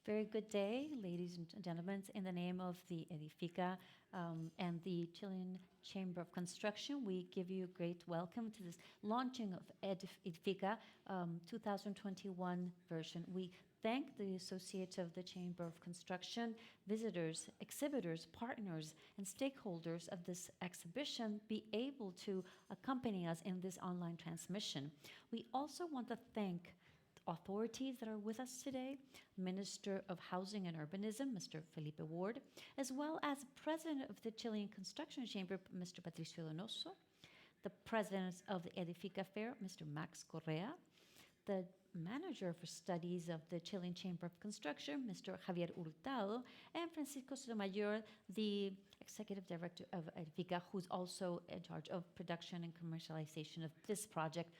Very good day, ladies and gentlemen. In the name of the Edifica and the Chilean Chamber of Construction, we give you a great welcome to this launching of Edifica 2021 version. We thank the associates of the Chamber of Construction, visitors, exhibitors, partners, and stakeholders of this exhibition be able to accompany us in this online transmission. We also want to thank authorities that are with us today, Minister of Housing and Urbanism, Mr. Felipe Ward, as well as President of the Chilean Construction Chamber, Mr. Patricio Donoso, the President of the Edifica Fair, Mr. Max Correa, the Manager for Studies of the Chilean Chamber of Construction, Mr. Javier Hurtado, and Francisco Sotomayor, the Executive Director of Edifica, who's also in charge of production and commercialization of this project.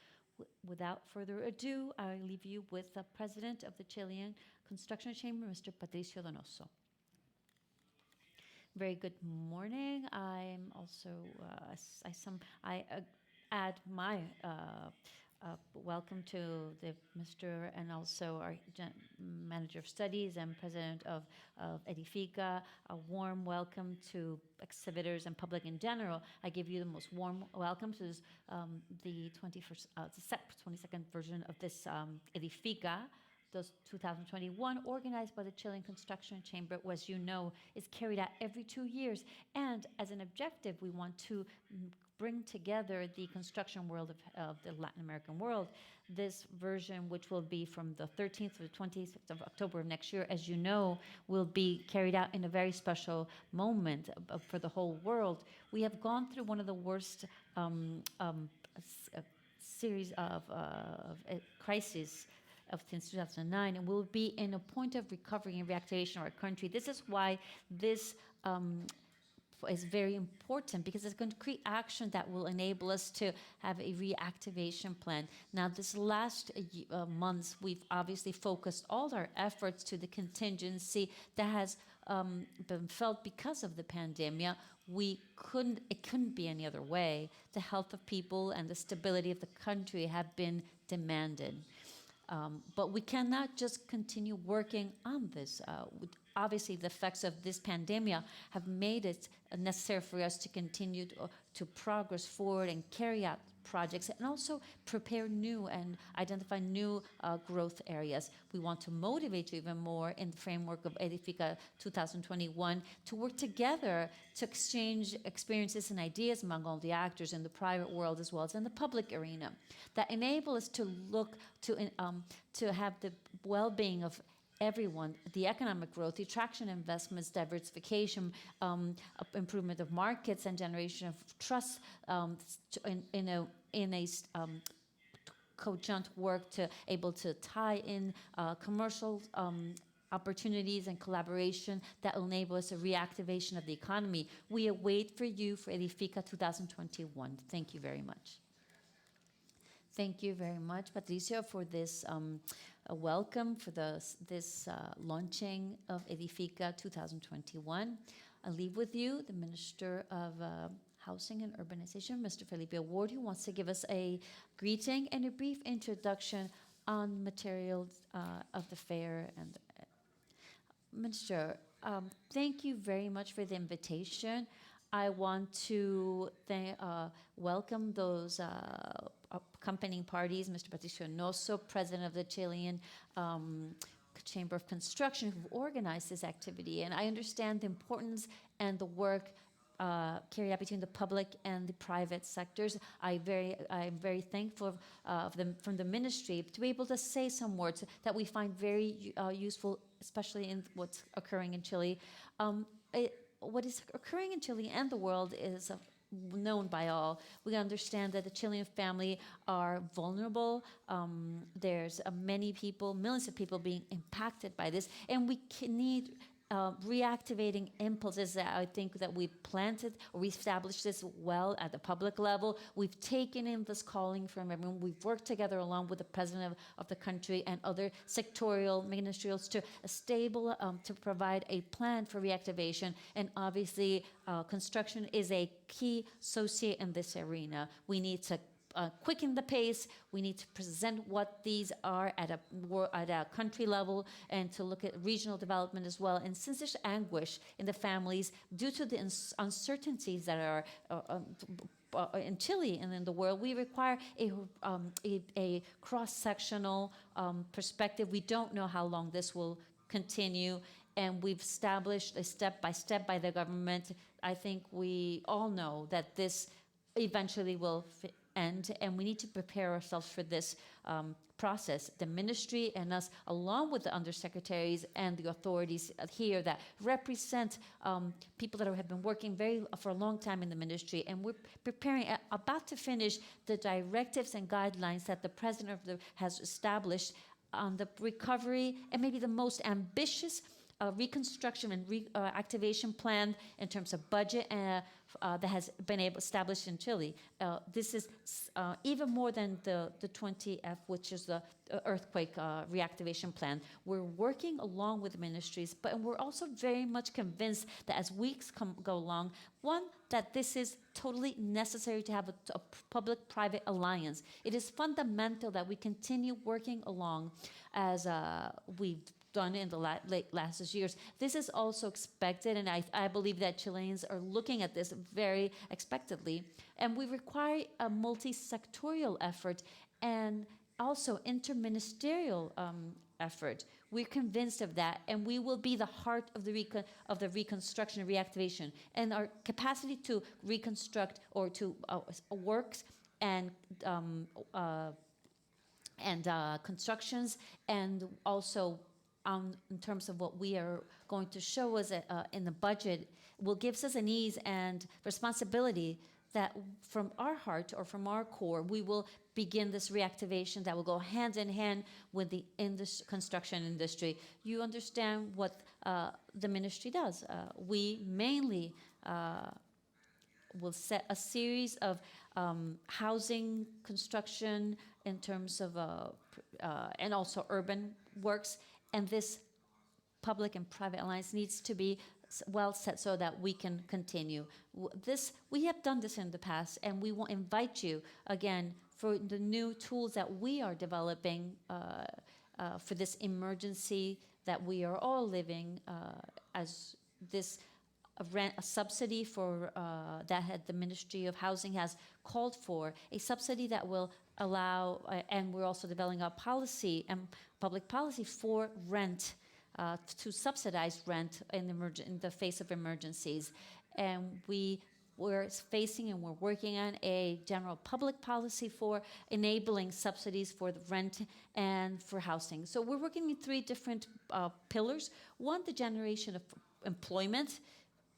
Without further ado, I leave you with the President of the Chilean Construction Chamber, Mr. Patricio Donoso. Very good morning. I'm also, I add my welcome to the Mr. and also our Manager of Studies and President of Edifica. A warm welcome to exhibitors and public in general. I give you the most warm welcome to this, the 22nd version of this Edifica 2021, organized by the Chilean Construction Chamber, which, as you know, is carried out every 2 years. And as an objective, we want to bring together the construction world of the Latin American world. This version, which will be from the 13th to the 26th of October of next year, as you know, will be carried out in a very special moment for the whole world. We have gone through one of the worst series of crises since 2009, and we'll be in a point of recovery and reactivation of our country. This is why this is very important, because it's going to create action that will enable us to have a reactivation plan. Now, this last months, we've obviously focused all our efforts to the contingency that has been felt because of the pandemic. It couldn't be any other way. The health of people and the stability of the country have been demanded. But we cannot just continue working on this. Obviously, the effects of this pandemic have made it necessary for us to continue to progress forward and carry out projects and also prepare new and identify new growth areas. We want to motivate you even more in the framework of Edifica 2021 to work together to exchange experiences and ideas among all the actors in the private world as well as in the public arena that enable us to look to have the well-being of everyone, the economic growth, the attraction investments, diversification, improvement of markets, and generation of trust in a conjunct work to able to tie in commercial opportunities and collaboration that will enable us a reactivation of the economy. We await for you for Edifica 2021. Thank you very much. Thank you very much, Patricio, for this welcome, for this launching of Edifica 2021. I'll leave with you the Minister of Housing and Urbanization, Mr. Felipe Ward, who wants to give us a greeting and a brief introduction on materials of the fair. And Minister, thank you very much for the invitation. I want to welcome those accompanying parties, Mr. Patricio Donoso, President of the Chilean Chamber of Construction, who organized this activity. And I understand the importance and the work carried out between the public and the private sectors. I'm very thankful from the ministry to be able to say some words that we find very useful, especially in what's occurring in Chile. What is occurring in Chile and the world is known by all. We understand that the Chilean family are vulnerable. There's many people, millions of people being impacted by this, and we need reactivating impulses that I think that we've planted, or we established this well at the public level. We've taken in this calling from everyone. We've worked together along with the president of the country and other sectorial ministerials to provide a plan for reactivation. And obviously, construction is a key associate in this arena. We need to quicken the pace. We need to present what these are at a country level, and to look at regional development as well. And since there's anguish in the families due to the uncertainties that are in Chile and in the world, we require a cross-sectional perspective. We don't know how long this will continue, and we've established a step-by-step by the government. I think we all know that this eventually will end, and we need to prepare ourselves for this process. The ministry and us, along with the undersecretaries and the authorities here that represent people that have been working for a long time in the ministry, and we're preparing, about to finish the directives and guidelines that the president has established on the recovery, and maybe the most ambitious reconstruction and reactivation plan in terms of budget that has been established in Chile. This is even more than the 20F, which is the earthquake reactivation plan. We're working along with the ministries, but we're also very much convinced that as weeks go along, one, that this is totally necessary to have a public-private alliance. It is fundamental that we continue working along as we've done in the last years. This is also expected, and I believe that Chileans are looking at this very expectantly. And we require a multi-sectorial effort and also interministerial effort. We're convinced of that, and we will be the heart of the reconstruction and reactivation. And our capacity to reconstruct or to works and constructions, and also in terms of what we are going to show us in the budget, will give us an ease and responsibility that from our heart or from our core, we will begin this reactivation that will go hand in hand with the construction industry. You understand what the ministry does. We mainly will set a series of housing construction in terms of, and also urban works. And this public and private alliance needs to be well set so that we can continue. We have done this in the past, and we will invite you again for the new tools that we are developing for this emergency that we are all living, as this a subsidy for that the Ministry of Housing has called for, a subsidy that will allow, and we're also developing a policy and public policy for rent, to subsidize rent in the face of emergencies. And we're facing and we're working on a general public policy for enabling subsidies for the rent and for housing. So we're working in three different pillars. One, the generation of employment.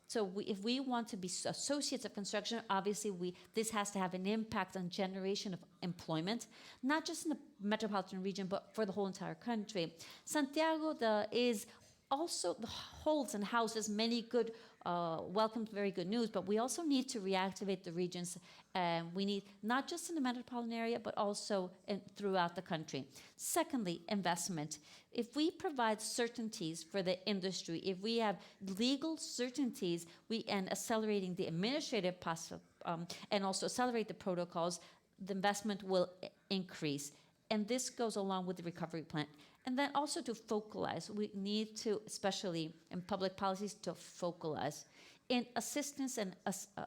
So if we want to be associates of construction, obviously this has to have an impact on generation of employment, not just in the metropolitan region, but for the whole entire country. Santiago is also holds and houses many good, welcomes very good news, but we also need to reactivate the regions. We need not just in the metropolitan area, but also throughout the country. Secondly, investment. If we provide certainties for the industry, if we have legal certainties, and accelerating the administrative process, and also accelerate the protocols, the investment will increase. And this goes along with the recovery plan. And then also to focalize. We need to, especially in public policies, to focalize in assistance and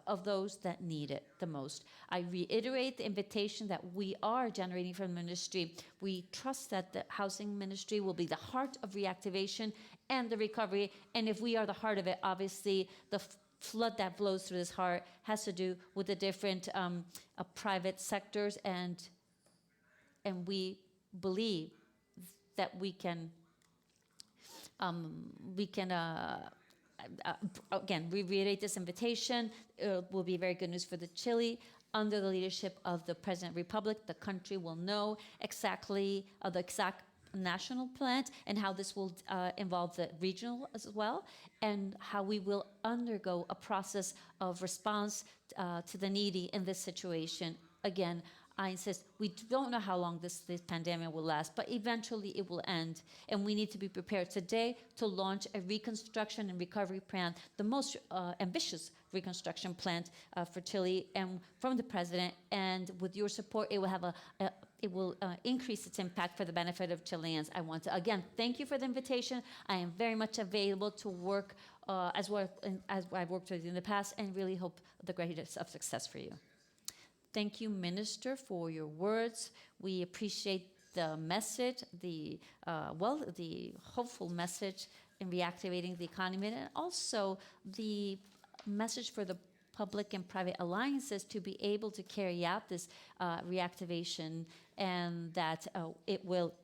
of those that need it the most. I reiterate the invitation that we are generating from the ministry. We trust that the housing ministry will be the heart of reactivation and the recovery. And if we are the heart of it, obviously the flood that flows through this heart has to do with the different private sectors, and we believe that we can again, we reiterate this invitation. It will be very good news for the Chile. Under the leadership of the President of the Republic, the country will know exactly the exact national plan and how this will involve the regional as well, and how we will undergo a process of response to the needy in this situation. Again, I insist, we don't know how long this pandemic will last, but eventually it will end. And we need to be prepared today to launch a reconstruction and recovery plan, the most ambitious reconstruction plan for Chile, and from the president. And with your support, it will have it will increase its impact for the benefit of Chileans. I want to, again, thank you for the invitation. I am very much available to work as I've worked with you in the past, and really hope the greatest of success for you. Thank you, Minister, for your words. We appreciate the message, the hopeful message in reactivating the economy, and also the message for the public and private alliances to be able to carry out this reactivation, and that it will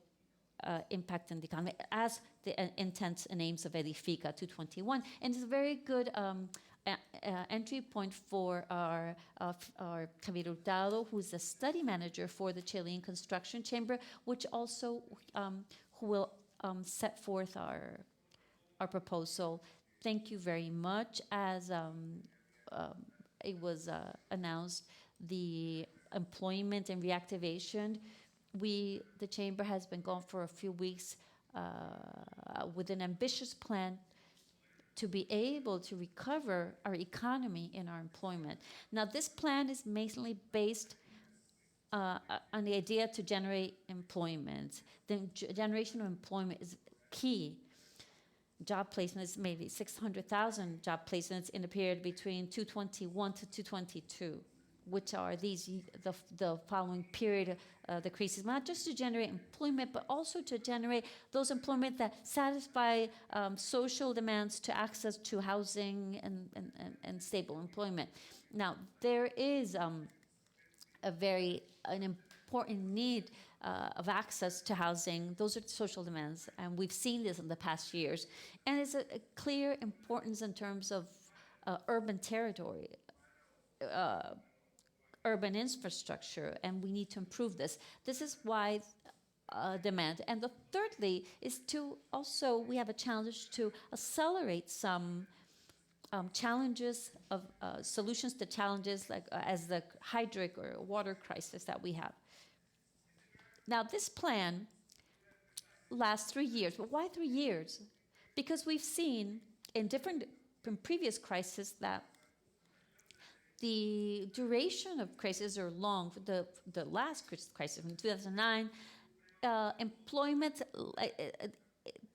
impact on the economy as the intents and aims of Edifica 221. And it's a very good entry point for our Javier Hurtado, who's the study manager for the Chilean Construction Chamber, which also who will set forth our proposal. Thank you very much. As it was announced, the employment and reactivation, the Chamber has been gone for a few weeks with an ambitious plan to be able to recover our economy and our employment. Now, this plan is mainly based on the idea to generate employment. The generation of employment is key. Job placements, maybe 600,000 job placements in the period between 221 to 222, which are the following period, the crisis, not just to generate employment, but also to generate those employment that satisfy social demands to access to housing and stable employment. Now, there is an important need of access to housing. Those are social demands, and we've seen this in the past years. And it's a clear importance in terms of urban territory, urban infrastructure, and we need to improve this. This is why demand. And the thirdly is to also, we have a challenge to accelerate some challenges of solutions to challenges like as the hydric or water crisis that we have. Now, this plan lasts 3 years, but why 3 years? Because we've seen in previous crises that the duration of crises are long. The last crisis in 2009, employment it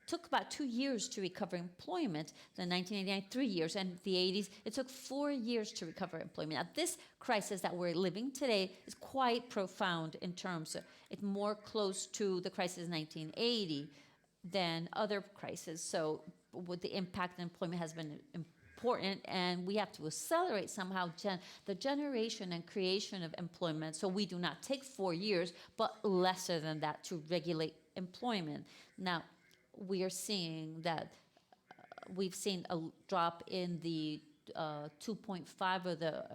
took about 2 years to recover employment. The 1989, 3 years, and the 80s, it took 4 years to recover employment. Now, this crisis that we're living today is quite profound in terms of it's more close to the crisis in 1980 than other crises. So, with the impact on employment has been important, and we have to accelerate somehow the generation and creation of employment, so we do not take 4 years, but lesser than that to regulate employment. Now, we are seeing that we've seen a drop in the 2.5 of the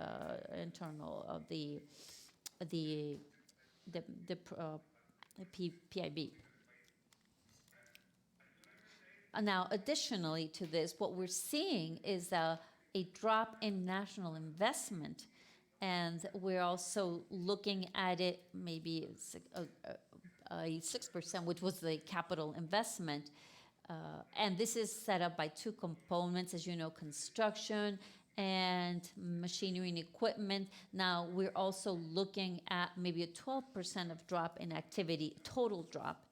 internal of the PIB. Now, additionally to this, what we're seeing is a drop in national investment, and we're also looking at it, maybe it's a 6%, which was the capital investment. And this is set up by two components, as you know, construction and machinery and equipment. Now, we're also looking at maybe a 12% of drop in activity, total drop.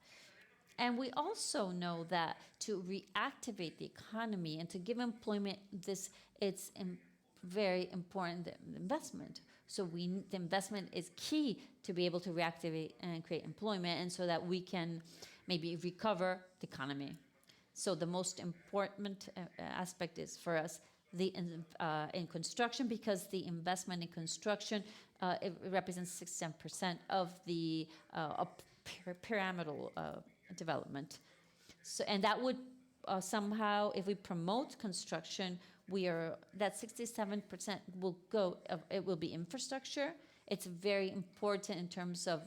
And we also know that to reactivate the economy and to give employment, it's very important investment. So the investment is key to be able to reactivate and create employment, and so that we can maybe recover the economy. So the most important aspect is for us in construction, because the investment in construction it represents 67% of the pyramidal development. So, and that would somehow, if we promote construction, that 67% will go. It will be infrastructure. It's very important in terms of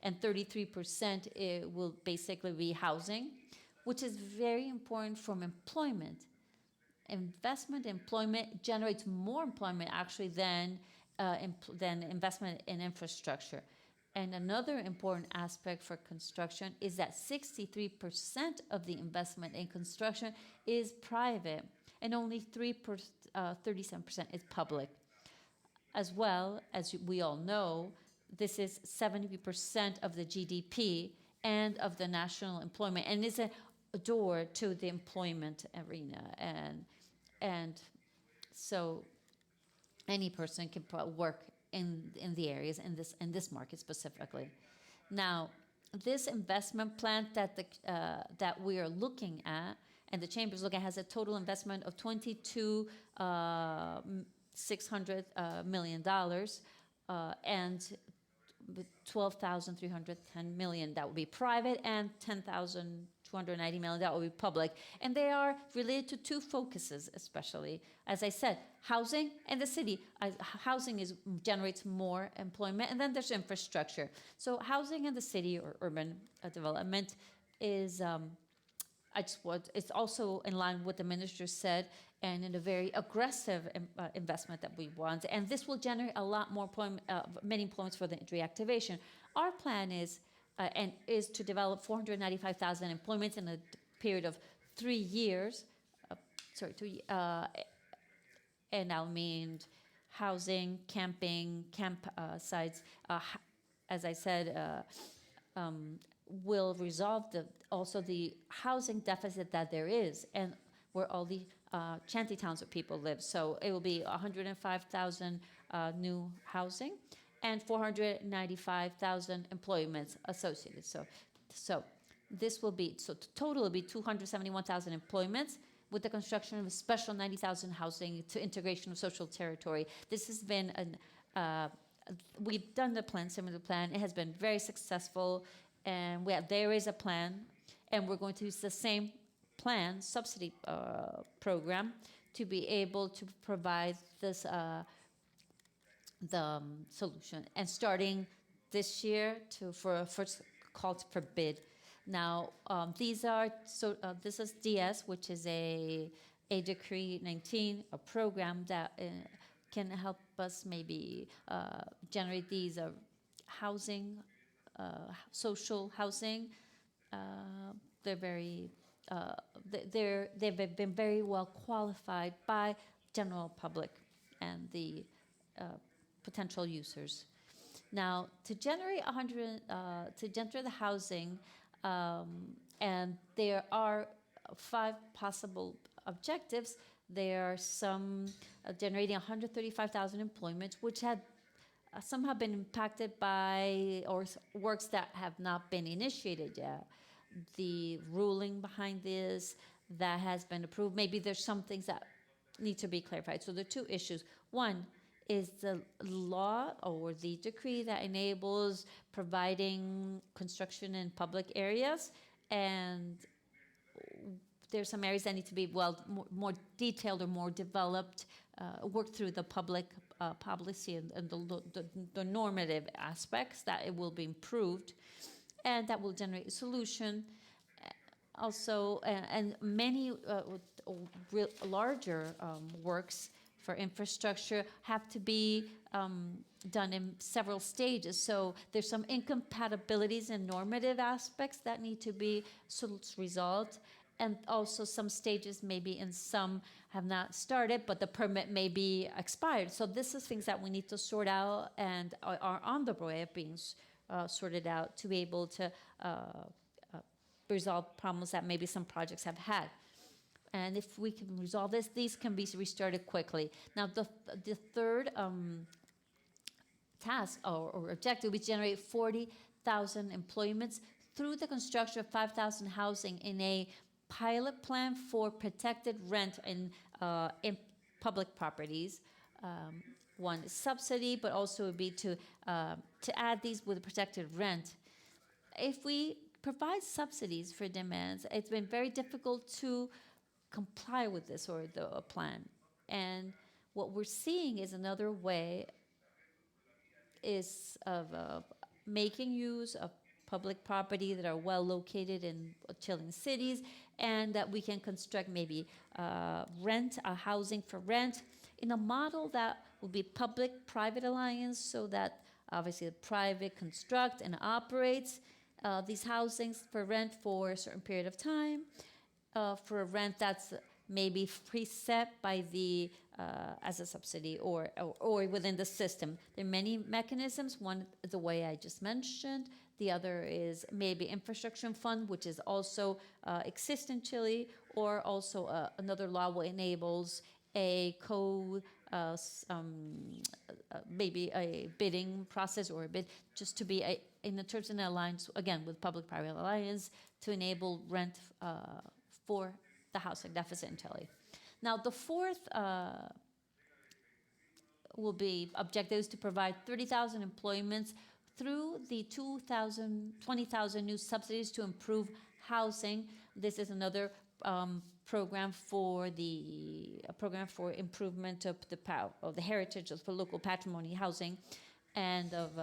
and 33% it will basically be housing, which is very important from employment. Investment employment generates more employment actually than than investment in infrastructure. And another important aspect for construction is that 63% of the investment in construction is private, and only 37% is public. As well, as we all know, this is 70% of the GDP and of the national employment, and is a door to the employment arena. And so any person can work in the areas in this market specifically. Now, this investment plan that we are looking at, and the chamber is looking at, has a total investment of $22,600 million, and 12,310 million that would be private, and 10,290 million that would be public. And they are related to two focuses, especially, as I said, housing and the city. Housing generates more employment, and then there's infrastructure. So housing in the city, or urban development, is it's also in line with what the minister said, and in a very aggressive investment that we want. And this will generate a lot more many employments for the reactivation. Our plan is to develop 495,000 employments in a period of 3 years. And I mean housing, camping, sites. As I said, will resolve also the housing deficit that there is, and where all the shanty towns of people live. So it will be 105,000 new housing and 495,000 employments associated. So this will be, so total will be 271,000 employments, with the construction of a special 90,000 housing to integration of social territory. This has been we've done the plan, similar plan. It has been very successful, and there is a plan, and we're going to use the same plan, subsidy program, to be able to provide this the solution. And starting this year for a first call for bid. Now, this is DS, which is a Decree 19, a program that can help us maybe generate these housing, social housing. They've been very well qualified by general public and the potential users. Now, to generate the housing, and there are 5 possible objectives. There are some generating 135,000 employments, which had some have been impacted by works that have not been initiated yet. The ruling behind this that has been approved, maybe there's some things that need to be clarified. So there are 2 issues. One is the law or the decree that enables providing construction in public areas, and there's some areas that need to be more detailed or more developed, worked through the public policy and the normative aspects, that it will be improved, and that will generate a solution. Also, and many larger works for infrastructure have to be done in several stages. So there's some incompatibilities and normative aspects that need to be resolved. And also some stages maybe in some have not started, but the permit may be expired. So this is things that we need to sort out and are on the way of being sorted out to be able to resolve problems that maybe some projects have had. And if we can resolve this, these can be restarted quickly. Now, the third task or objective is generate 40,000 employments through the construction of 5,000 housing in a pilot plan for protected rent in public properties. One is subsidy, but also would be to add these with a protected rent. If we provide subsidies for demands, it's been very difficult to comply with this or the plan. And what we're seeing is another way is of making use of public property that are well located in Chilean cities, and that we can construct maybe housing for rent in a model that will be public-private alliance, so that obviously the private construct and operates these housings for rent for a certain period of time, for a rent that's maybe preset by the as a subsidy or within the system. There are many mechanisms. One is the way I just mentioned. The other is maybe infrastructure fund, which is also exists in Chile, or also another law will enables a maybe a bidding process or a bid just to be in the terms and alliance, again, with public-private alliance to enable rent for the housing deficit in Chile. Now, the fourth will be objectives to provide 30,000 employments through the 20,000 new subsidies to improve housing. This is another program for improvement of the heritage of the local patrimony housing, and of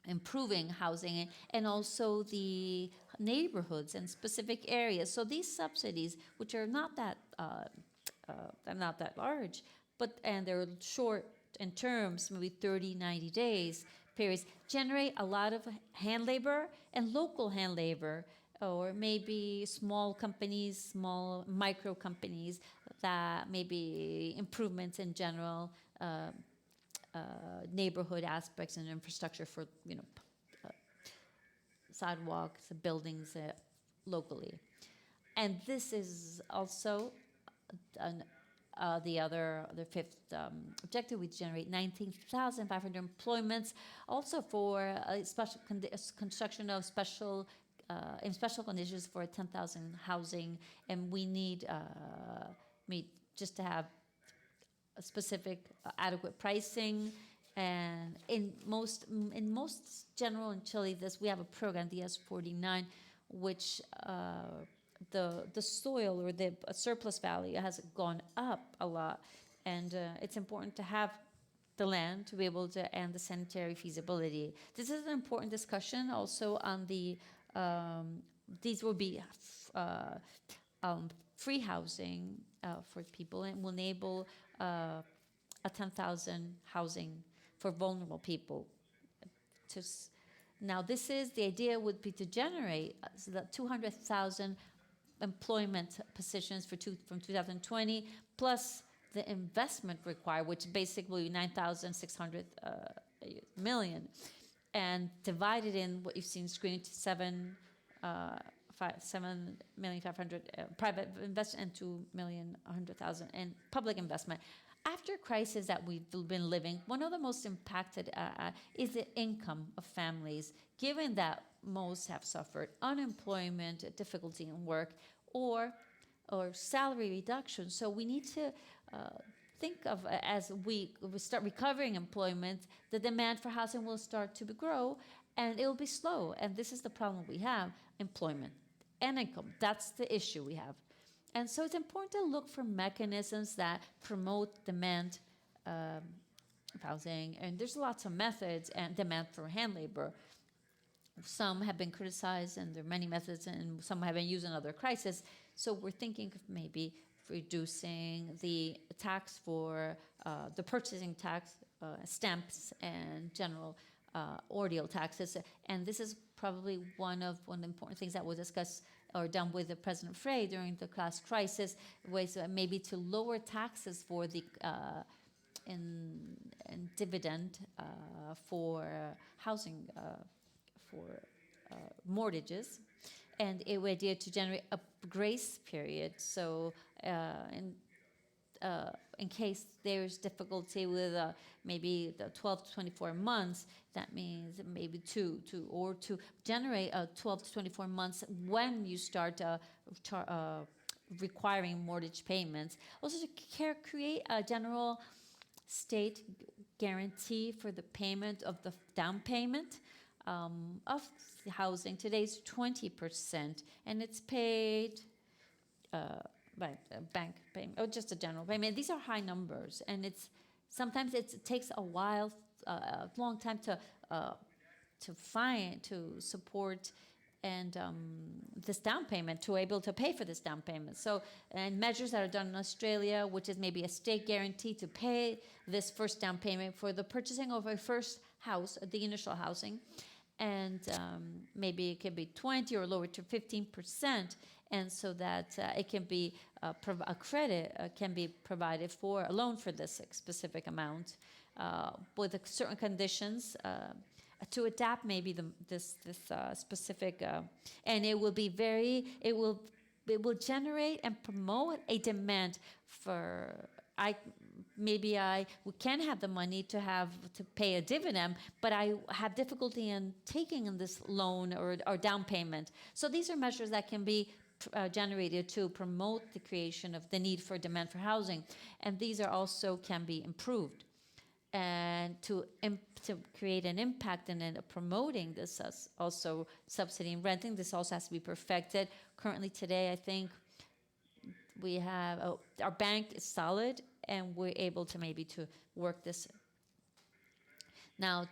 improving housing, and also the neighborhoods and specific areas. So these subsidies, which are not that large, and they're short in terms, maybe 30, 90 days periods, generate a lot of hand labor and local hand labor, or maybe small companies, small micro companies, that maybe improvements in general, neighborhood aspects and infrastructure for sidewalks, buildings locally. And this is also the fifth objective. We generate 19,500 employments, also for special construction of in special conditions for 10,000 housing, and we need just to have a specific adequate pricing. And in most general in Chile, we have a program, the S49, which the soil or the surplus value has gone up a lot, and it's important to have the land to be able to, and the sanitary feasibility. This is an important discussion also on the these will be free housing for people, and will enable a 10,000 housing for vulnerable people. Now, the idea would be to generate 200,000 employment positions from 2020, plus the investment required, which basically 9,600 million, and divided in what you've seen screened to 7,500,000 private investment and 2,100,000 in public investment. After crisis that we've been living, one of the most impacted is the income of families, given that most have suffered unemployment, difficulty in work, or salary reduction. So we need to think of, as we start recovering employment, the demand for housing will start to grow, and it will be slow. And this is the problem we have: employment and income. That's the issue we have. And so it's important to look for mechanisms that promote demand of housing. And there's lots of methods, and demand for hand labor. Some have been criticized, and there are many methods, and some have been used in other crises. So we're thinking of maybe reducing the tax for the purchasing tax, stamps, and general ordeal taxes. And this is probably one of the important things that was discussed or done with the President Frey during the last crisis, ways maybe to lower taxes for the in dividend for housing, for mortgages, and a idea to generate a grace period. So in case there's difficulty with maybe the 12 to 24 months, that means maybe to generate 12 to 24 months when you start requiring mortgage payments. Also to create a general state guarantee for the payment of the down payment of the housing. Today's 20%, and it's paid by a bank payment, or just a general payment. These are high numbers, and sometimes it takes a while, a long time to support this down payment, to able to pay for this down payment. So, and measures that are done in Australia, which is maybe a state guarantee to pay this first down payment for the purchasing of a first house, the initial housing. And maybe it can be 20 or lower to 15%, and so that it can be a credit can be provided for a loan for this specific amount with certain conditions to adapt maybe this specific, and it will be it will generate and promote a demand for we can have the money to pay a dividend, but I have difficulty in taking in this loan or down payment. So these are measures that can be generated to promote the creation of the need for demand for housing, and these are also can be improved. And to create an impact in promoting this also subsidy and renting, this also has to be perfected. Currently today, I think we have our bank is solid, and we're able to maybe to work this. Now,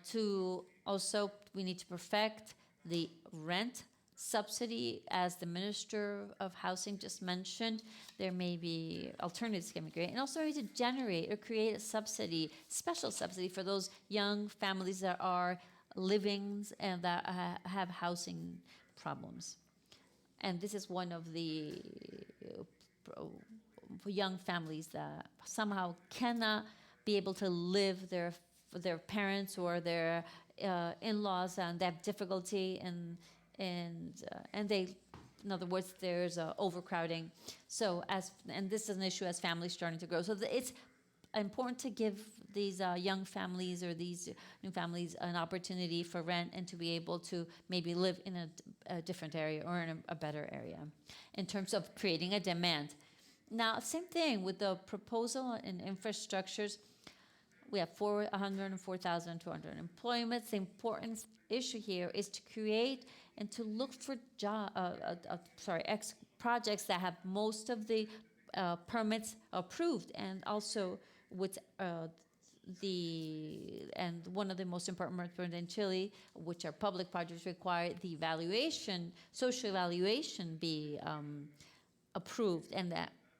we need to perfect the rent subsidy, as the Minister of Housing just mentioned. There may be alternatives can be great, and also we need to generate or create a subsidy, special subsidy for those young families that are livings and that have housing problems. And this is one of the young families that somehow cannot be able to live their parents or their in-laws, and they have difficulty and they, in other words, there's overcrowding. So and this is an issue as families starting to grow. So it's important to give these young families or these new families an opportunity for rent and to be able to maybe live in a different area or in a better area in terms of creating a demand. Now, same thing with the proposal in infrastructures. We have 104,200 employments. The important issue here is to create and to look for projects that have most of the permits approved, and also with and one of the most important permits in Chile, which are public projects, require the social evaluation be approved, and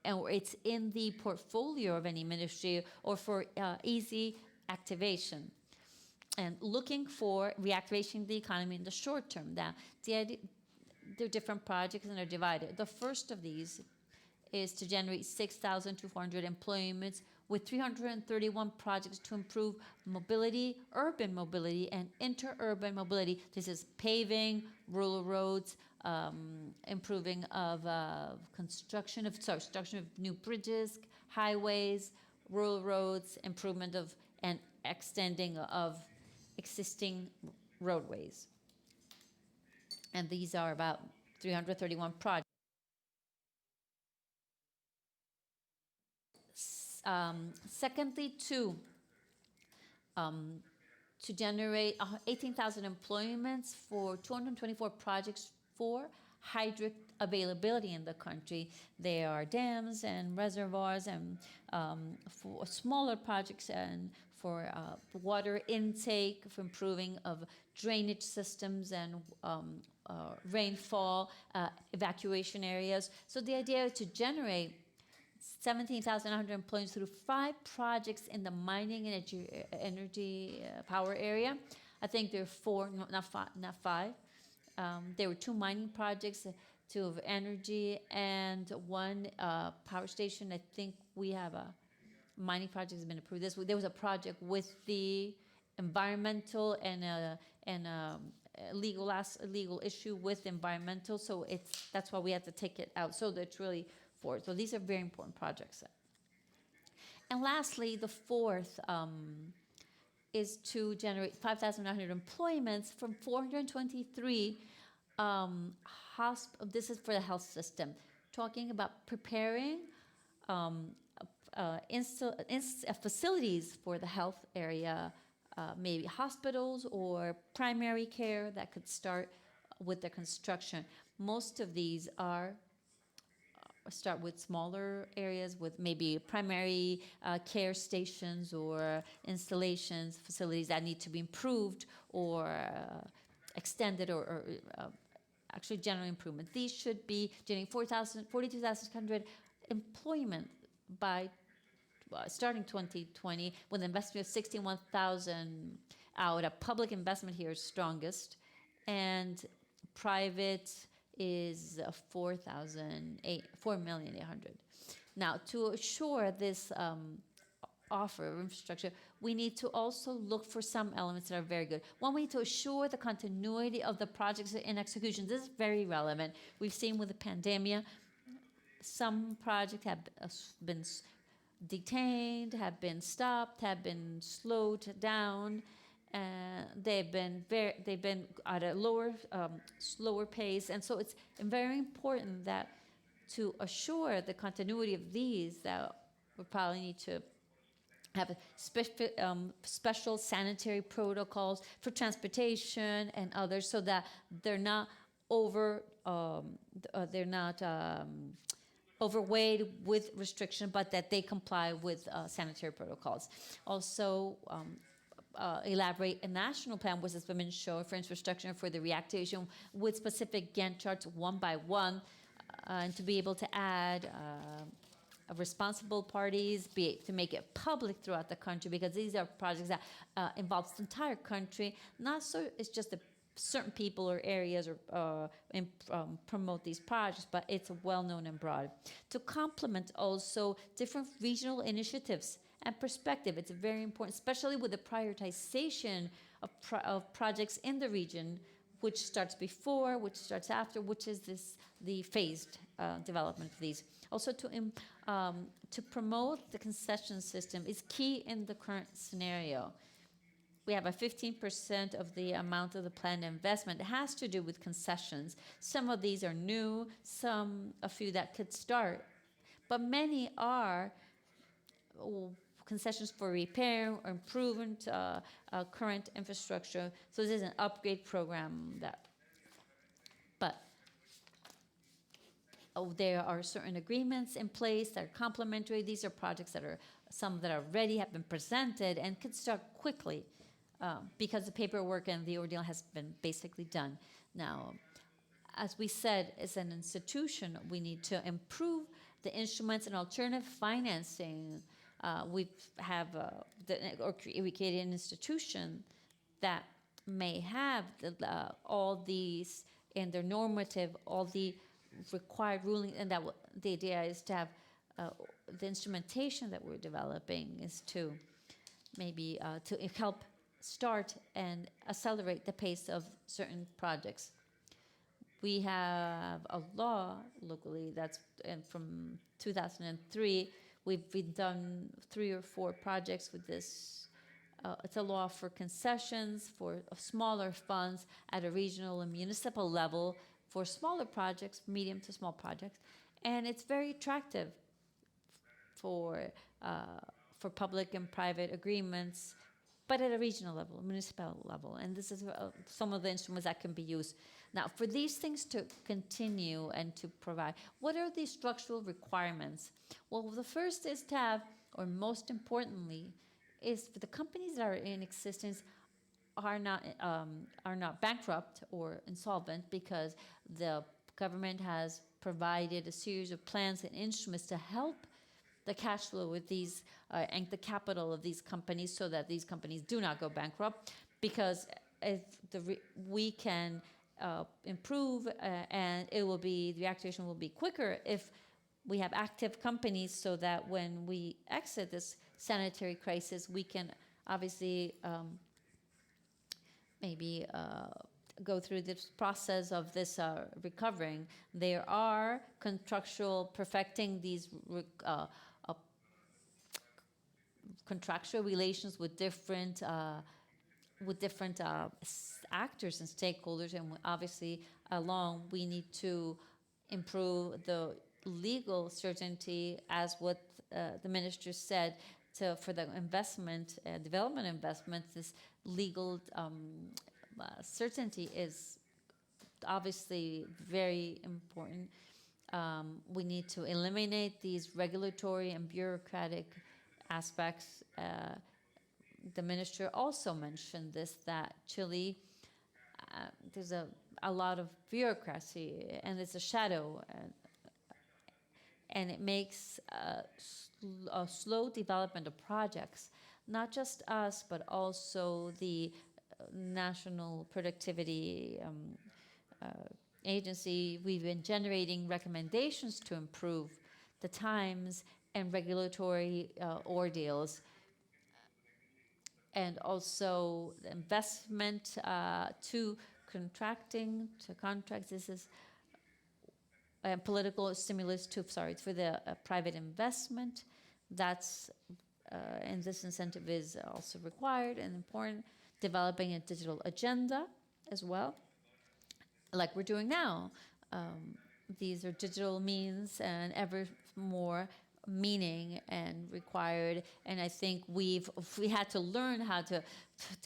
it's in the portfolio of any ministry or for easy activation. And looking for reactivation of the economy in the short term. Now, there are different projects and they're divided. The first of these is to generate 6,200 employments with 331 projects to improve mobility, urban mobility, and interurban mobility. This is paving, rural roads, improving of construction of new bridges, highways, rural roads, improvement of and extending of existing roadways. And these are about 331 projects. Secondly, to generate 18,000 employments for 224 projects for hydric availability in the country. There are dams and reservoirs, and for smaller projects and for water intake, for improving of drainage systems and rainfall, evacuation areas. So the idea is to generate 17,100 employees through 5 projects in the mining and energy power area. I think there are 4, not 5. There were 2 mining projects, 2 of energy, and 1 power station. I think we have a mining project has been approved. There was a project with the environmental and a legal issue with environmental. So that's why we had to take it out. So that's really 4. So these are very important projects. And lastly, the fourth is to generate 5,900 employments from 423 this is for the health system, talking about preparing facilities for the health area, maybe hospitals or primary care that could start with the construction. Most of these start with smaller areas with maybe primary care stations or installations, facilities that need to be improved or extended or actually general improvement. These should be generating 42,600 employment by starting 2020, with an investment of 61,000 out. A public investment here is strongest, and private is 4,800,000. Now, to assure this offer of infrastructure, we need to also look for some elements that are very good. One, we need to assure the continuity of the projects in execution. This is very relevant. We've seen with the pandemic, some projects have been detained, have been stopped, have been slowed down. They've been at a slower pace, and so it's very important that to assure the continuity of these, that we probably need to have special sanitary protocols for transportation and others, so that they're not overweight with restriction, but that they comply with sanitary protocols. Also, elaborate a national plan, which has been shown for infrastructure for the reactivation, with specific Gantt charts one by one, and to be able to add responsible parties, to make it public throughout the country, because these are projects that involve the entire country, not so it's just a certain people or areas or promote these projects, but it's well known and broad. To complement also different regional initiatives and perspective, it's very important, especially with the prioritization of projects in the region, which starts before, which starts after, which is the phased development of these. Also, to promote the concession system is key in the current scenario. We have a 15% of the amount of the planned investment. It has to do with concessions. Some of these are new, a few that could start, but many are concessions for repair or improvement current infrastructure. So this is an upgrade program there are certain agreements in place that are complementary. These are projects that are some that already have been presented and could start quickly because the paperwork and the ordeal has been basically done. Now, as we said, as an institution, we need to improve the instruments and alternative financing. We created an institution that may have all these in their normative, all the required ruling, and that the idea is to have the instrumentation that we're developing is to maybe to help start and accelerate the pace of certain projects. We have a law locally that's from 2003. We've done 3 or 4 projects with this. It's a law for concessions, for smaller funds at a regional and municipal level, for smaller projects, medium to small projects, and it's very attractive for public and private agreements, but at a regional level, municipal level, and this is some of the instruments that can be used. Now, for these things to continue and to provide, what are the structural requirements? Well, the first is to have, or most importantly, is for the companies that are in existence are not bankrupt or insolvent, because the government has provided a series of plans and instruments to help the cash flow with these and the capital of these companies, so that these companies do not go bankrupt, because if we can improve and the reactivation will be quicker if we have active companies, so that when we exit this sanitary crisis, we can obviously maybe go through this process of this recovering. There are contractual perfecting these contractual relations with different actors and stakeholders, and obviously along we need to improve the legal certainty, as what the minister said, for the investment, development investments. This legal certainty is obviously very important. We need to eliminate these regulatory and bureaucratic aspects. The minister also mentioned this, that Chile, there's a a lot of bureaucracy, and it's a shadow, and it makes a slow development of projects. Not just us, but also the National Productivity Agency. We've been generating recommendations to improve the times and regulatory ordeals, and also the investment to contracting, to contracts. This is political stimulus to, for the private investment. That's, and this incentive is also required and important. Developing a digital agenda as well, like we're doing now. These are digital means and ever more meaning and required. And I think we had to learn how to,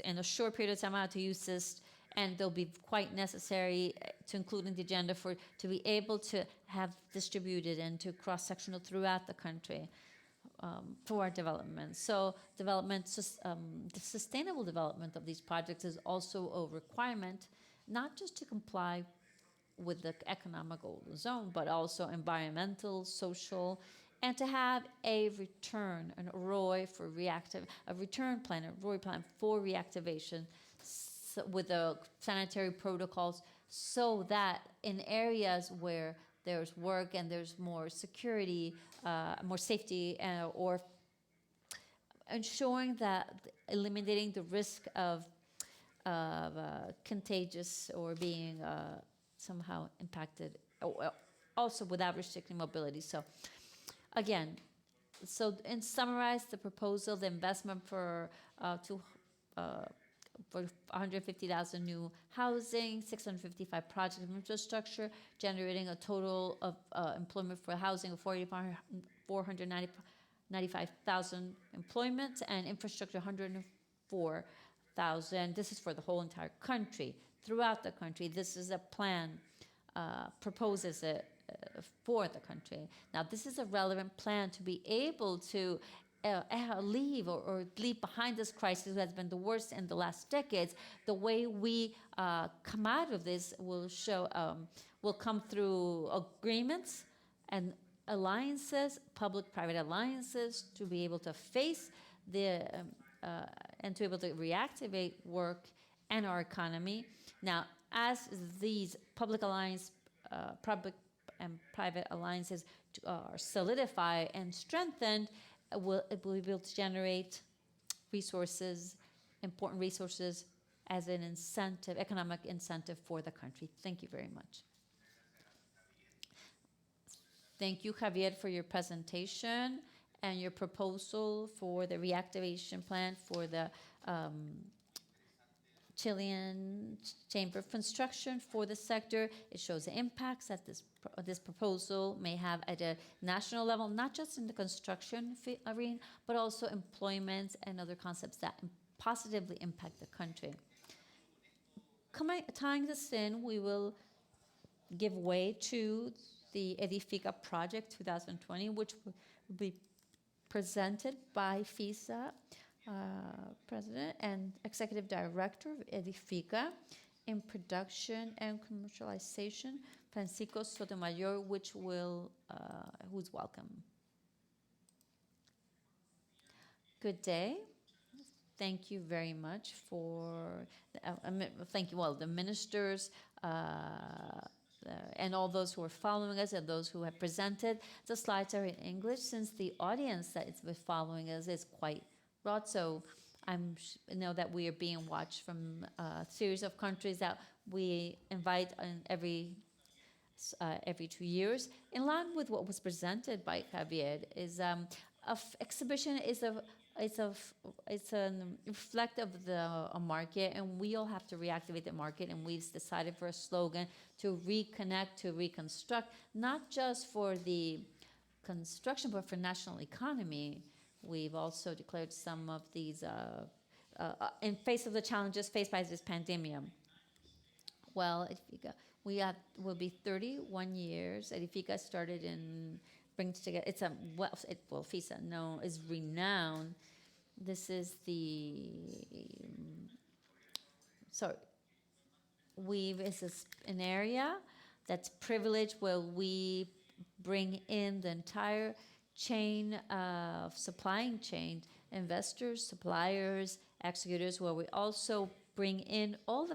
in a short period of time, how to use this, and they'll be quite necessary to include in the agenda to be able to have distributed and to cross-sectional throughout the country for our development. So development, the sustainable development of these projects is also a requirement, not just to comply with the economical zone, but also environmental, social, and to have a return, a ROI for a return plan, a ROI plan for reactivation, with the sanitary protocols, so that in areas where there's work and there's more security, more safety, or ensuring that eliminating the risk of contagious or being somehow impacted, also without restricting mobility. So again, so in summarize the proposal, the investment for 150,000 new housing, 655 projects of infrastructure, generating a total of employment for housing of 495,000 employment, and infrastructure 104,000. This is for the whole entire country, throughout the country. This is a plan, proposes it for the country. Now, this is a relevant plan to be able to leave or leave behind this crisis that has been the worst in the last decades. The way we come out of this will come through agreements and alliances, public-private alliances, to be able to face the and to be able to reactivate work and our economy. Now, as these public and private alliances are solidified and strengthened, it will be able to generate resources, important resources, as an incentive, economic incentive for the country. Thank you very much. Thank you, Javier, for your presentation and your proposal for the reactivation plan for the Chilean Chamber of Construction for the sector. It shows the impacts that this proposal may have at a national level, not just in the construction arena, but also employment and other concepts that positively impact the country. Tying this in, we will give way to the Edifica project 2020, which will be presented by FISA, President and Executive Director of Edifica in Production and Commercialization, Francisco Sotomayor, who's welcome. Good day. Thank you very much for, the ministers, and all those who are following us and those who have presented. The slides are in English, since the audience that is following us is quite broad. So I know that we are being watched from a series of countries that we invite every 2 years. In line with what was presented by Javier, is exhibition is a reflect of the market, and we all have to reactivate the market. And we've decided for a slogan to reconnect, to reconstruct, not just for the construction, but for national economy. We've also declared some of these in face of the challenges faced by this pandemic. Well, Edifica, will be 31 years. Edifica started brings together. It's FISA is renowned. This is the an area that's privileged where we bring in the entire chain of supplying chain, investors, suppliers, executors, where we also bring in all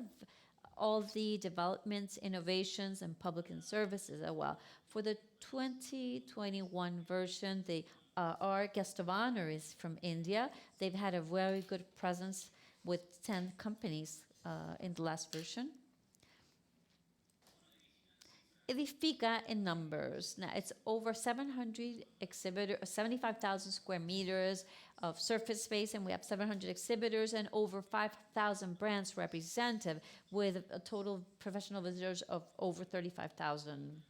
the developments, innovations, and public and services as well. For the 2021 version, our guest of honor is from India. They've had a very good presence with 10 companies in the last version. Edifica in numbers. Now it's over 700 exhibitors, 75,000 square meters of surface space, and we have 700 exhibitors and over 5,000 brands represented, with a total of professional visitors of over 35,000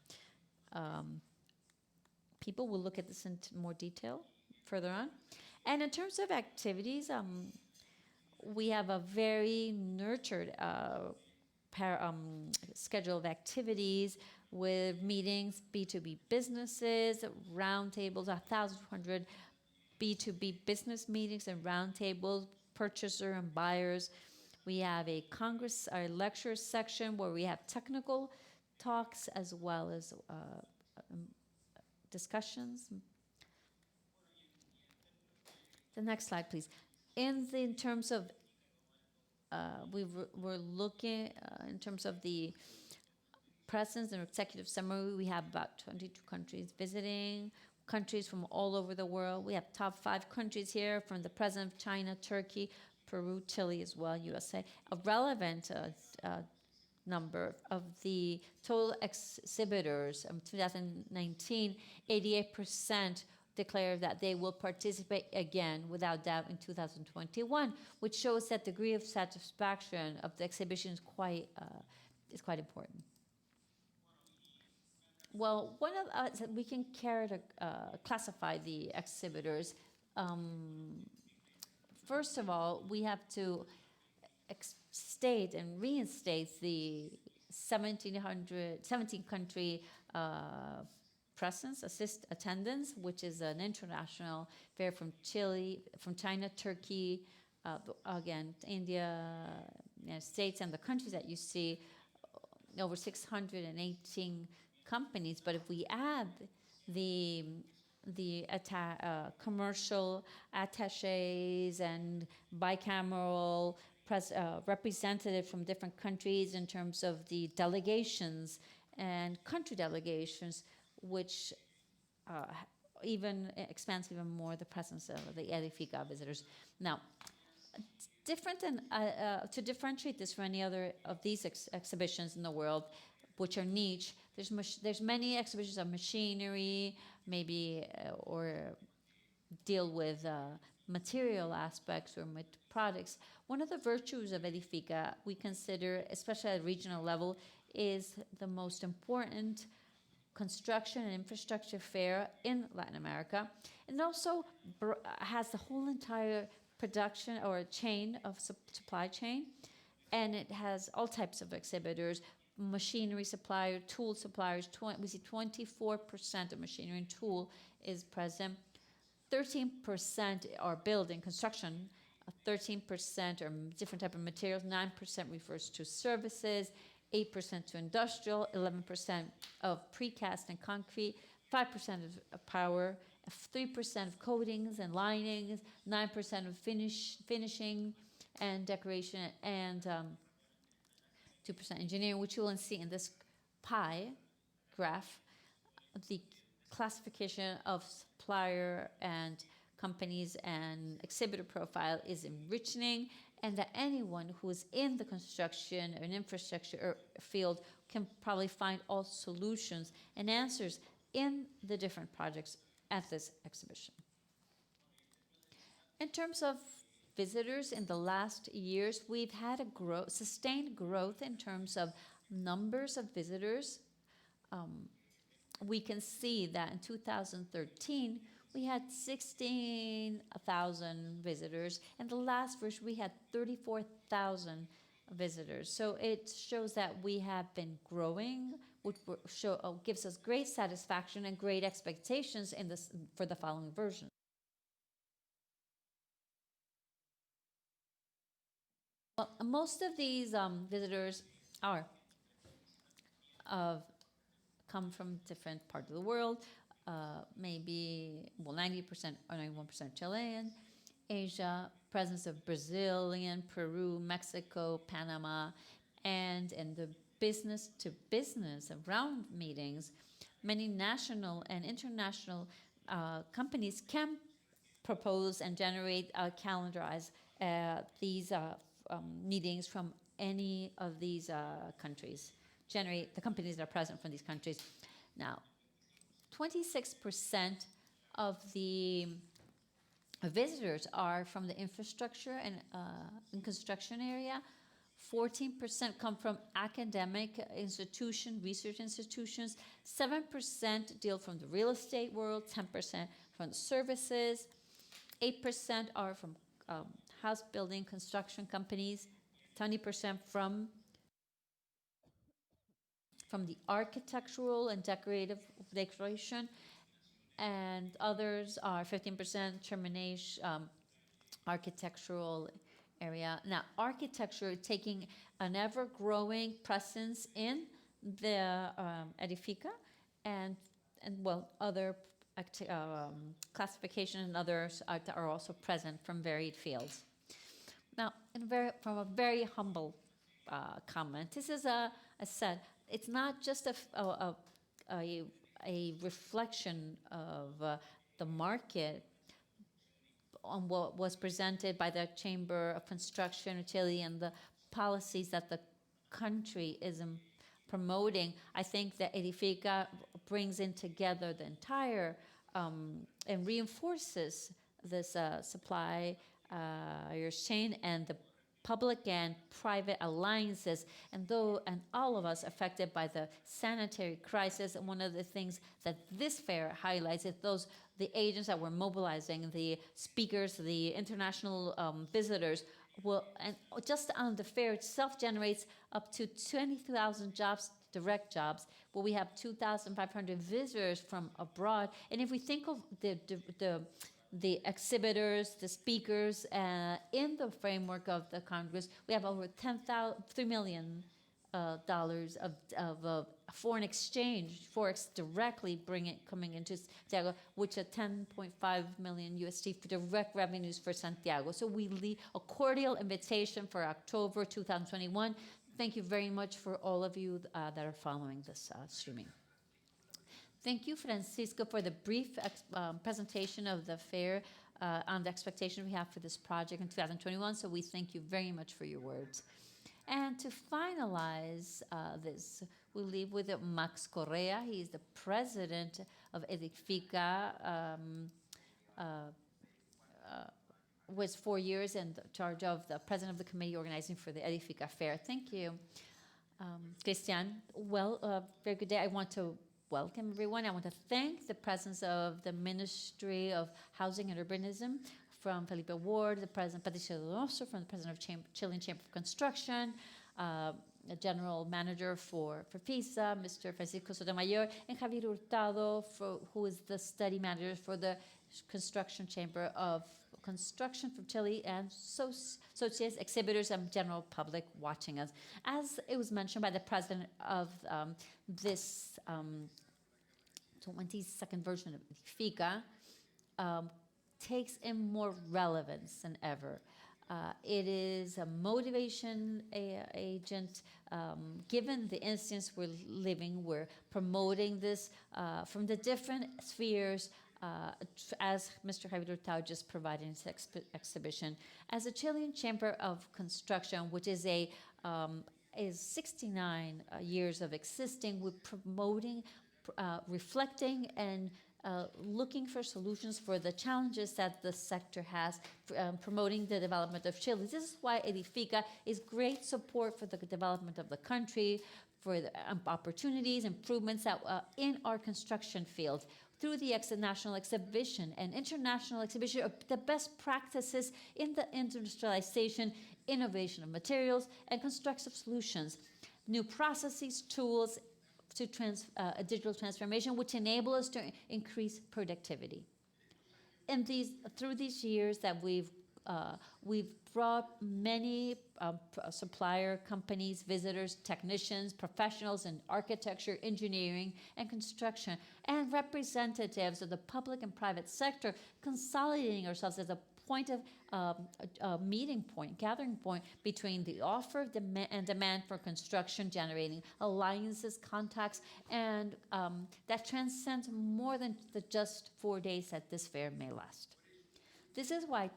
people. We'll look at this in more detail further on. And in terms of activities, we have a very nurtured schedule of activities with meetings, B2B businesses, roundtables, 1,200 B2B business meetings and roundtables, purchaser and buyers. We have a congress, our lecture section where we have technical talks as well as discussions. The next slide, please. In terms of, we're looking in terms of the presence and executive summary, we have about 22 countries visiting, countries from all over the world. We have top 5 countries here from the president of China, Turkey, Peru, Chile as well, USA. A relevant number of the total exhibitors of 2019, 88% declare that they will participate again without doubt in 2021, which shows that degree of satisfaction of the exhibition is quite important. Well, one of we can classify the exhibitors. First of all, we have to state and reinstate the 17 country presence, attendance, which is an international fair from Chile, from China, Turkey, again, India, United States, and the countries that you see, over 618 companies. But if we add the commercial attaches and bicameral representative from different countries in terms of the delegations and country delegations, which even expands even more the presence of the Edifica visitors. Now, different than to differentiate this from any other of these exhibitions in the world, which are niche, there's many exhibitions of machinery, maybe, or deal with material aspects or products. One of the virtues of Edifica, we consider, especially at a regional level, is the most important construction and infrastructure fair in Latin America. And also has the whole entire production or chain of supply chain. And it has all types of exhibitors, machinery supplier, tool suppliers. We see 24% of machinery and tool is present. 13% are building, construction. 13% are different type of materials. 9% refers to services. 8% to industrial. 11% of precast and concrete. 5% of power. 3% of coatings and linings. 9% of finishing and decoration, and 2% engineering, which you will see in this pie graph. The classification of supplier and companies and exhibitor profile is enriching, and that anyone who is in the construction and infrastructure field can probably find all solutions and answers in the different projects at this exhibition. In terms of visitors in the last years, we've had a sustained growth in terms of numbers of visitors. We can see that in 2013, we had 16,000 visitors. In the last version, we had 34,000 visitors. So it shows that we have been growing, which gives us great satisfaction and great expectations for the following version. Well, most of these visitors are of come from different parts of the world, maybe, well, 90% or 91% Chilean, Asia, presence of Brazilian, Peru, Mexico, Panama, and in the business to business round meetings, many national and international companies can propose and generate, calendarize these meetings from any of these countries, generate the companies that are present from these countries. Now, 26% of the visitors are from the infrastructure and construction area. 14% come from academic institutions, research institutions. 7% deal from the real estate world. 10% from services. 8% are from house building construction companies. 20% from the architectural and decoration, and others are 15% termination, architectural area. Now, architecture taking an ever-growing presence in the Edifica, and well, other classification and others are also present from varied fields. Now, from a very humble comment, this is I said, it's not just a reflection of the market on what was presented by the Chamber of Construction in Chile and the policies that the country is promoting. I think that Edifica brings in together the entire and reinforces this supply chain and the public and private alliances, and all of us affected by the sanitary crisis. And one of the things that this fair highlights is the agents that were mobilizing, the speakers, the international visitors, and just on the fair itself generates up to 20,000 jobs, direct jobs, where we have 2,500 visitors from abroad. And if we think of the exhibitors, the speakers, in the framework of the Congress, we have over $3 million of foreign exchange, forex directly coming into Santiago, which are 10.5 million USD for direct revenues for Santiago. So we leave a cordial invitation for October 2021. Thank you very much for all of you that are following this streaming. Thank you, Francisco, for the brief presentation of the fair on the expectation we have for this project in 2021. So we thank you very much for your words. And to finalize this, we'll leave with Max Correa. He is the president of Edifica, was 4 years in charge of the president of the committee organizing for the Edifica Fair. Thank you, Christian. Well, very good day. I want to welcome everyone. I want to thank the presence of the Ministry of Housing and Urbanism, from Felipe Ward, the President Patricio Donoso, from the President of Chilean Chamber of Construction, the General Manager for FISA, Mr. Francisco Sotomayor, and Javier Hurtado, who is the Study Manager for the Construction Chamber of Construction from Chile, and associates, exhibitors, and general public watching us. As it was mentioned by the President of this 22nd version of Edifica, takes in more relevance than ever. It is a motivation agent. Given the instance we're living, we're promoting this from the different spheres, as Mr. Javier Hurtado just provided in his exhibition. As a Chilean Chamber of Construction, which is 69 years of existing, we're promoting, reflecting, and looking for solutions for the challenges that the sector has, promoting the development of Chile. This is why Edifica is great support for the development of the country, for the opportunities, improvements that, in our construction field, through the national exhibition and international exhibition of the best practices in the industrialization, innovation of materials, and constructive solutions, new processes, tools, to digital transformation, which enable us to increase productivity. And through these years that we've we've brought many supplier companies, visitors, technicians, professionals in architecture, engineering, and construction, and representatives of the public and private sector, consolidating ourselves as a point of a meeting point, gathering point between the offer and demand for construction, generating alliances, contacts, and that transcends more than the just 4 days that this fair may last. This is why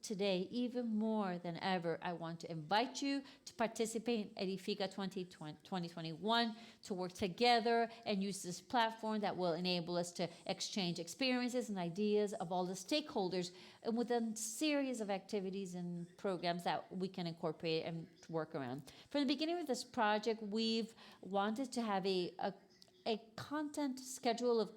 today, even more than ever, I want to invite you to participate in Edifica 2021, to work together and use this platform that will enable us to exchange experiences and ideas of all the stakeholders, and with a series of activities and programs that we can incorporate and work around. From the beginning of this project, we've wanted to have a content schedule of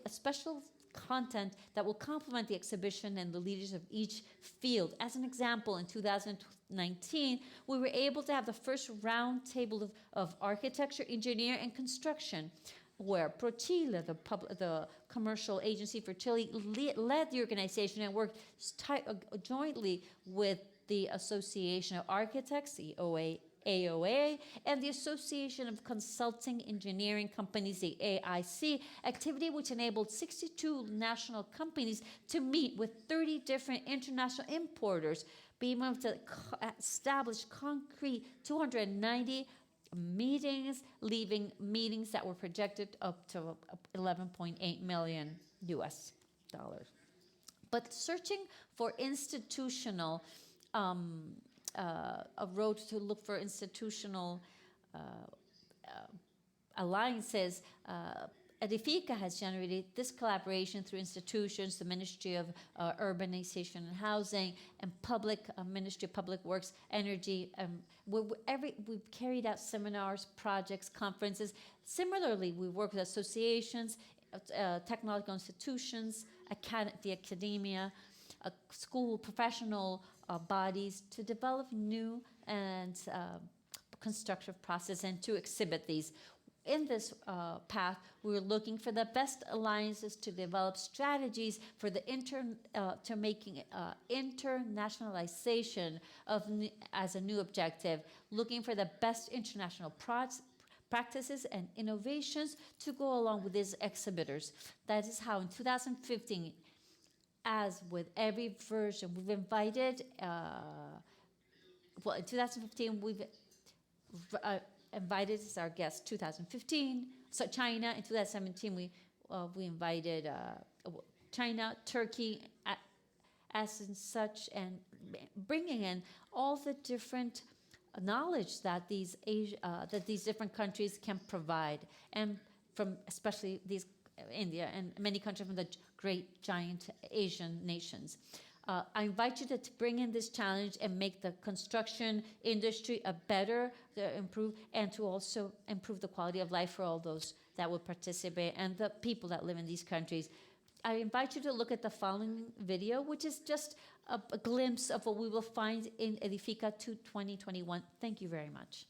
a special content that will complement the exhibition and the leaders of each field. As an example, in 2019, we were able to have the first round table of architecture, engineering, and construction, where ProChile, the commercial agency for Chile, led the organization and worked jointly with the Association of Architects, the AOA, and the Association of Consulting Engineering Companies, the AIC, activity which enabled 62 national companies to meet with 30 different international importers, being able to establish concrete 290 meetings, leaving meetings that were projected up to 11.8 million US dollars. But searching for institutional a road to look for institutional alliances, Edifica has generated this collaboration through institutions, the Ministry of Urbanization and Housing, and Ministry of Public Works, Energy. We've carried out seminars, projects, conferences. Similarly, we work with associations, technological institutions, the academia, school, professional bodies to develop new and constructive process and to exhibit these. In this path, we're looking for the best alliances to develop strategies for the making internationalization as a new objective, looking for the best international practices and innovations to go along with these exhibitors. That is how in 2015, as with every version, we've invited, in 2015, we've invited as our guest 2015, so China. In 2017, we invited China, Turkey, as in such, and bringing in all the different knowledge that these different countries can provide, and from especially these India and many countries from the great giant Asian nations. I invite you to bring in this challenge and make the construction industry improve, and to also improve the quality of life for all those that will participate and the people that live in these countries. I invite you to look at the following video, which is just a glimpse of what we will find in Edifica 2021. Thank you very much.